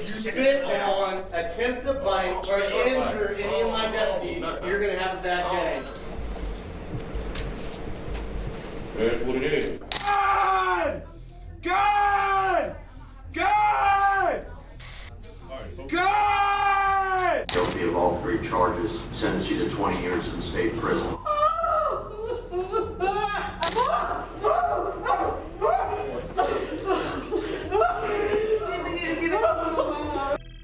you spit on, attempt to bite, or injure any of my deputies, you're going to have a bad day. That's what it is. God! God! God! God! Guilty of all 3 charges, sentence you to 20 years in state prison.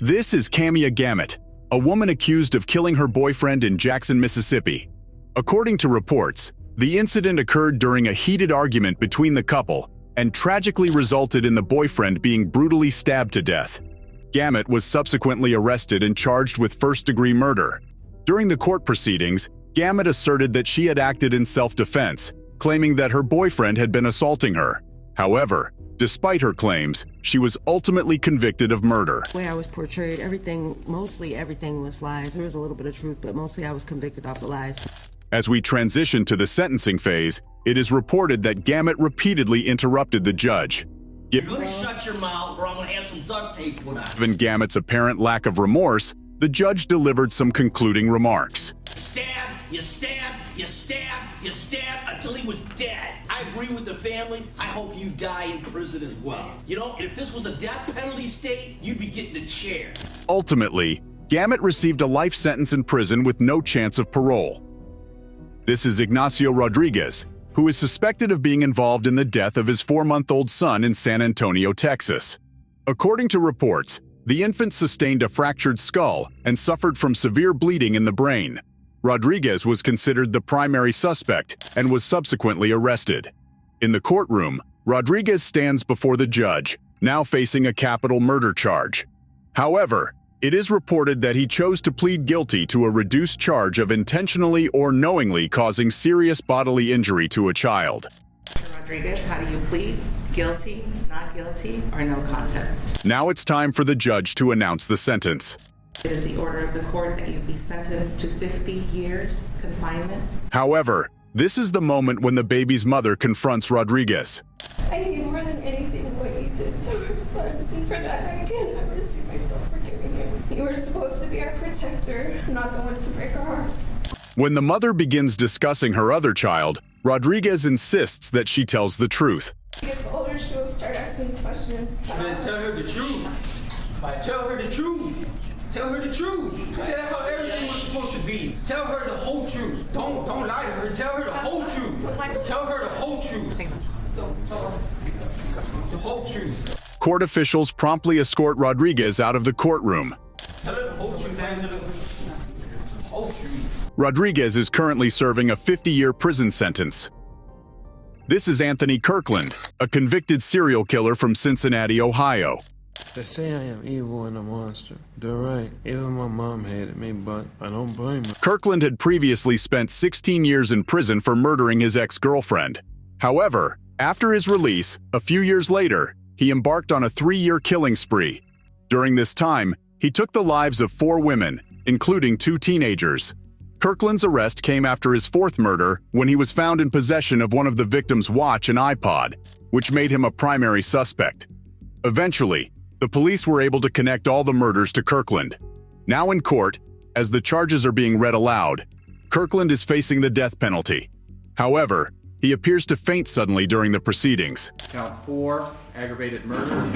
This is Camia Gamut, a woman accused of killing her boyfriend in Jackson, Mississippi. According to reports, the incident occurred during a heated argument between the couple and tragically resulted in the boyfriend being brutally stabbed to death. Gamut was subsequently arrested and charged with first-degree murder. During the court proceedings, Gamut asserted that she had acted in self-defense, claiming that her boyfriend had been assaulting her. However, despite her claims, she was ultimately convicted of murder. The way I was portrayed, mostly everything was lies. There was a little bit of truth, but mostly I was convicted off the lies. As we transition to the sentencing phase, it is reported that Gamut repeatedly interrupted the judge. You're gonna shut your mouth or I'm gonna have some duct tape put on. Given Gamut's apparent lack of remorse, the judge delivered some concluding remarks. Stab, you stab, you stab, you stab until he was dead. I agree with the family. I hope you die in prison as well. You know, if this was a death penalty state, you'd be getting the chair. Ultimately, Gamut received a life sentence in prison with no chance of parole. This is Ignacio Rodriguez, who is suspected of being involved in the death of his 4-month-old son in San Antonio, Texas. According to reports, the infant sustained a fractured skull and suffered from severe bleeding in the brain. Rodriguez was considered the primary suspect and was subsequently arrested. In the courtroom, Rodriguez stands before the judge, now facing a capital murder charge. However, it is reported that he chose to plead guilty to a reduced charge of intentionally or knowingly causing serious bodily injury to a child. Mr. Rodriguez, how do you plead? Guilty, not guilty, or no contest? Now it's time for the judge to announce the sentence. It is the order of the court that you be sentenced to 50 years confinement. However, this is the moment when the baby's mother confronts Rodriguez. I hate more than anything what you did to our son, and for that I can never see myself forgiving you. You were supposed to be our protector, not the one to break our hearts. When the mother begins discussing her other child, Rodriguez insists that she tells the truth. She gets older, she'll start asking questions. Then tell her the truth. Tell her the truth. Tell her the truth. Tell her how everything was supposed to be. Tell her the whole truth. Don't lie to her. Tell her the whole truth. Tell her the whole truth. The whole truth. Court officials promptly escort Rodriguez out of the courtroom. Tell her the whole truth, Angela. The whole truth. Rodriguez is currently serving a 50-year prison sentence. This is Anthony Kirkland, a convicted serial killer from Cincinnati, Ohio. They say I am evil and a monster. They're right. Even my mom hated me, but I don't blame her. Kirkland had previously spent 16 years in prison for murdering his ex-girlfriend. However, after his release, a few years later, he embarked on a 3-year killing spree. During this time, he took the lives of 4 women, including 2 teenagers. Kirkland's arrest came after his 4th murder when he was found in possession of one of the victim's watch and iPod, which made him a primary suspect. Eventually, the police were able to connect all the murders to Kirkland. Now in court, as the charges are being read aloud, Kirkland is facing the death penalty. However, he appears to faint suddenly during the proceedings. Count 4, aggravated murder.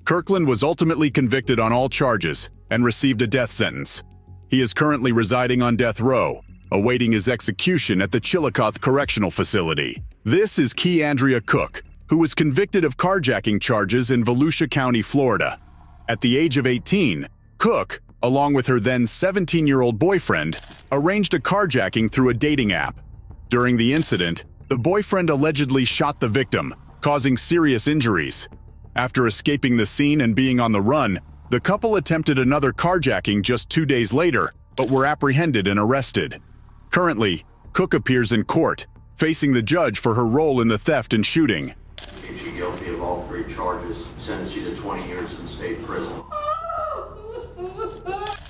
Kirkland was ultimately convicted on all charges and received a death sentence. He is currently residing on death row, awaiting his execution at the Chillicothe Correctional Facility. This is Keandria Cook, who was convicted of carjacking charges in Volusia County, Florida. At the age of 18, Cook, along with her then 17-year-old boyfriend, arranged a carjacking through a dating app. During the incident, the boyfriend allegedly shot the victim, causing serious injuries. After escaping the scene and being on the run, the couple attempted another carjacking just 2 days later, but were apprehended and arrested. Currently, Cook appears in court, facing the judge for her role in the theft and shooting. Is she guilty of all 3 charges, sentence you to 20 years in state prison.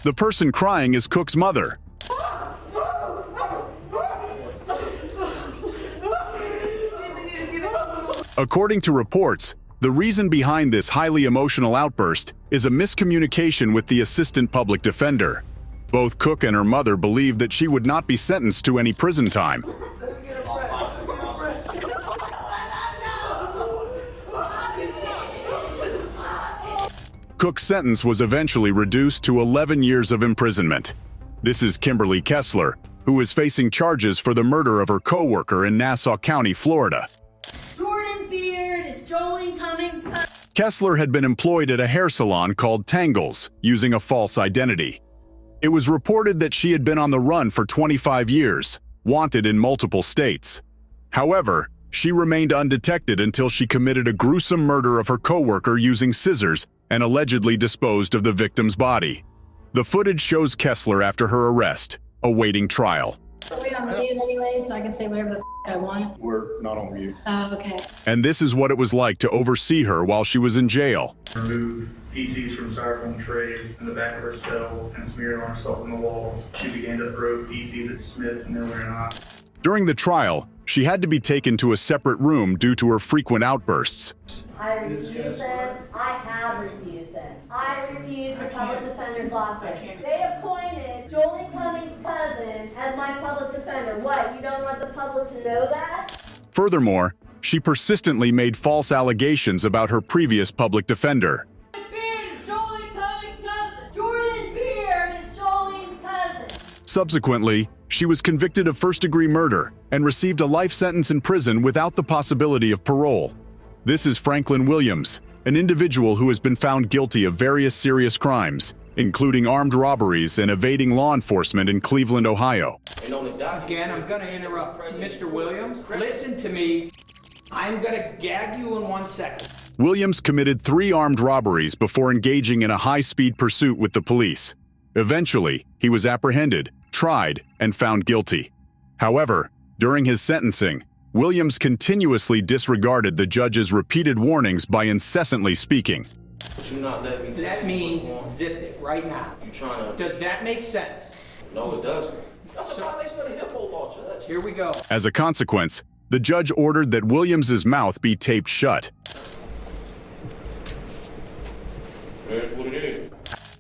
The person crying is Cook's mother. According to reports, The reason behind this highly emotional outburst is a miscommunication with the assistant public defender. Both Cook and her mother believed that she would not be sentenced to any prison time. Cook's sentence was eventually reduced to 11 years of imprisonment. This is Kimberly Kessler, who is facing charges for the murder of her co-worker in Nassau County, Florida. Kessler had been employed at a hair salon called Tangles, using a false identity. It was reported that she had been on the run for 25 years, wanted in multiple states. However, she remained undetected until she committed a gruesome murder of her co-worker using scissors and allegedly disposed of the victim's body. The footage shows Kessler after her arrest, awaiting trial. We're on mute anyway, so I can say whatever the I want. We're not on mute. Oh, okay. And this is what it was like to oversee her while she was in jail. Removed feces from styrofoam trays in the back of her cell and smeared on herself on the walls. She began to throw feces at Smith, Miller, and I. During the trial, she had to be taken to a separate room due to her frequent outbursts. I refuse it. I have refused it. I refuse the public defender's office. They appointed Jolie Cummings' cousin as my public defender. What, you don't want the public to know that? Furthermore, she persistently made false allegations about her previous public defender. Subsequently, she was convicted of first-degree murder and received a life sentence in prison without the possibility of parole. This is Franklin Williams, an individual who has been found guilty of various serious crimes, including armed robberies and evading law enforcement in Cleveland, Ohio. Again, I'm going to interrupt. Mr. Williams, listen to me. I'm going to gag you in 1 second. Williams committed 3 armed robberies before engaging in a high-speed pursuit with the police. Eventually, he was apprehended, tried, and found guilty. However, during his sentencing, Williams continuously disregarded the judge's repeated warnings by incessantly speaking. That means zip it right now. Does that make sense? No, it doesn't. That's a violation of the HIPAA law, Judge. Here we go. As a consequence, the judge ordered that Williams's mouth be taped shut. That's what it is.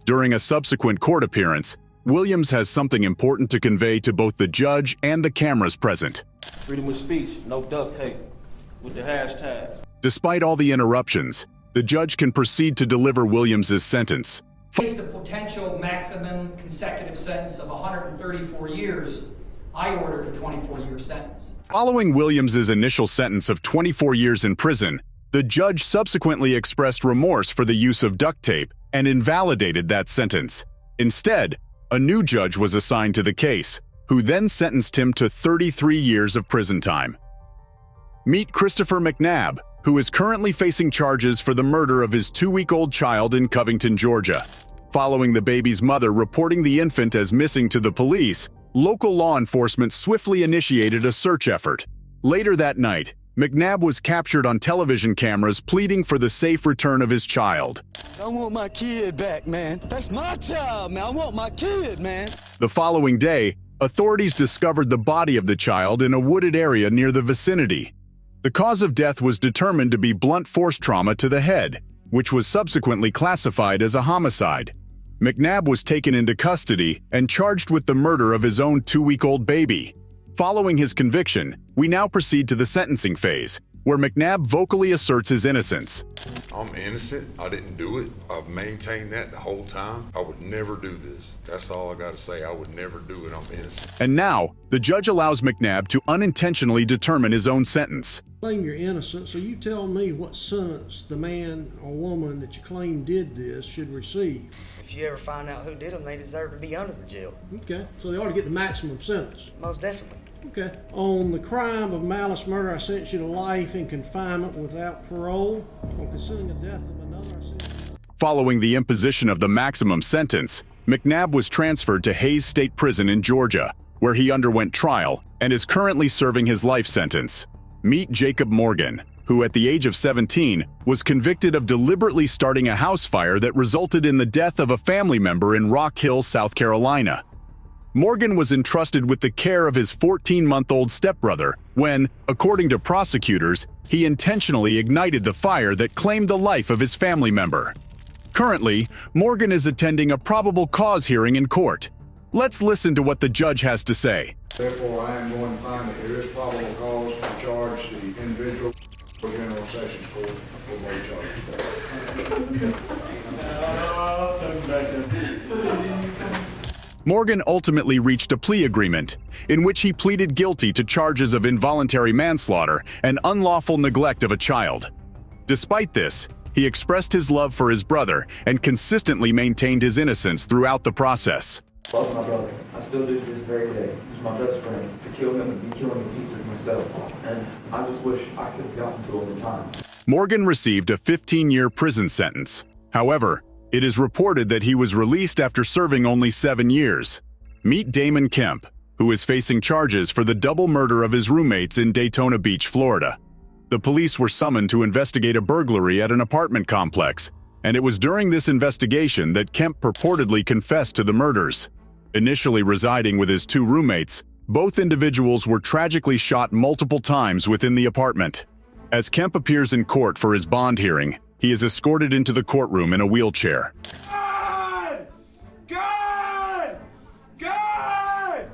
During a subsequent court appearance, Williams has something important to convey to both the judge and the cameras present. Freedom of speech, no duct tape, with the hashtag. Despite all the interruptions, the judge can proceed to deliver Williams's sentence. Faced a potential maximum consecutive sentence of 134 years, I ordered a 24-year sentence. Following Williams's initial sentence of 24 years in prison, the judge subsequently expressed remorse for the use of duct tape and invalidated that sentence. Instead, a new judge was assigned to the case, who then sentenced him to 33 years of prison time. Meet Christopher McNabb, who is currently facing charges for the murder of his 2-week-old child in Covington, Georgia. Following the baby's mother reporting the infant as missing to the police, local law enforcement swiftly initiated a search effort. Later that night, McNabb was captured on television cameras pleading for the safe return of his child. I want my kid back, man. That's my child, man. I want my kid, man. The following day, authorities discovered the body of the child in a wooded area near the vicinity. The cause of death was determined to be blunt force trauma to the head, which was subsequently classified as a homicide. McNabb was taken into custody and charged with the murder of his own 2-week-old baby. Following his conviction, we now proceed to the sentencing phase, where McNabb vocally asserts his innocence. I'm innocent. I didn't do it. I've maintained that the whole time. I would never do this. That's all I got to say. I would never do it. I'm innocent. And now, the judge allows McNabb to unintentionally determine his own sentence. Claim you're innocent, so you tell me what sentence the man or woman that you claim did this should receive. If you ever find out who did them, they deserve to be under the jail. Okay, so they ought to get the maximum sentence. Most definitely. Okay. On the crime of malice murder, I sentence you to life in confinement without parole. On considering the death of another, I sentence you... Following the imposition of the maximum sentence, McNabb was transferred to Hayes State Prison in Georgia, where he underwent trial and is currently serving his life sentence. Meet Jacob Morgan, who at the age of 17 was convicted of deliberately starting a house fire that resulted in the death of a family member in Rock Hill, South Carolina. Morgan was entrusted with the care of his 14-month-old stepbrother when, according to prosecutors, he intentionally ignited the fire that claimed the life of his family member. Currently, Morgan is attending a probable cause hearing in court. Let's listen to what the judge has to say. Therefore, I am going to find that there is probable cause to charge the individual for General Sessions Court for both charges. Morgan ultimately reached a plea agreement in which he pleaded guilty to charges of involuntary manslaughter and unlawful neglect of a child. Despite this, he expressed his love for his brother and consistently maintained his innocence throughout the process. I love my brother. I still do to this very day. He's my best friend. To kill him would be killing the pieces myself. And I just wish I could have gotten to him in time. Morgan received a 15-year prison sentence. However, it is reported that he was released after serving only 7 years. Meet Damon Kemp, who is facing charges for the double murder of his roommates in Daytona Beach, Florida. The police were summoned to investigate a burglary at an apartment complex, and it was during this investigation that Kemp purportedly confessed to the murders. Initially residing with his 2 roommates, both individuals were tragically shot multiple times within the apartment. As Kemp appears in court for his bond hearing, he is escorted into the courtroom in a wheelchair. God! God! God!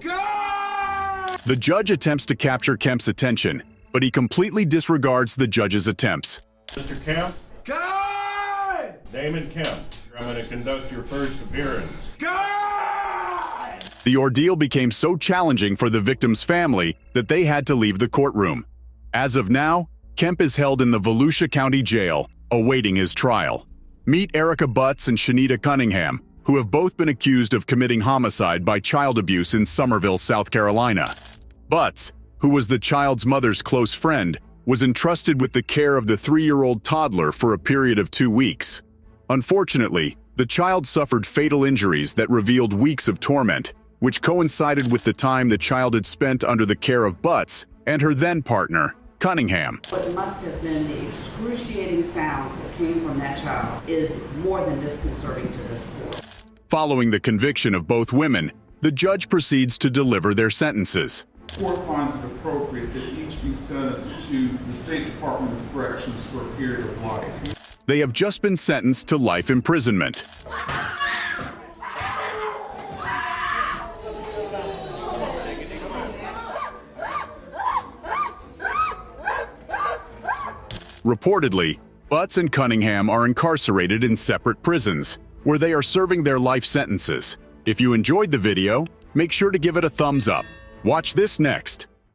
God! The judge attempts to capture Kemp's attention, but he completely disregards the judge's attempts. Mr. Kemp? God! Damon Kemp, I'm going to conduct your first appearance. God! The ordeal became so challenging for the victim's family that they had to leave the courtroom. As of now, Kemp is held in the Volusia County Jail, awaiting his trial. Meet Erica Butts and Shanita Cunningham, who have both been accused of committing homicide by child abuse in Summerville, South Carolina. Butts, who was the child's mother's close friend, was entrusted with the care of the 3-year-old toddler for a period of 2 weeks. Unfortunately, the child suffered fatal injuries that revealed weeks of torment, which coincided with the time the child had spent under the care of Butts and her then-partner, Cunningham. What must have been the excruciating sounds that came from that child is more than disconcerting to this court. Following the conviction of both women, the judge proceeds to deliver their sentences. The court finds it appropriate that each be sentenced to the State Department of Corrections for a period of life. They have just been sentenced to life imprisonment. Reportedly, Butts and Cunningham are incarcerated in separate prisons, where they are serving their life sentences. If you enjoyed the video, make sure to give it a thumbs up. Watch this next.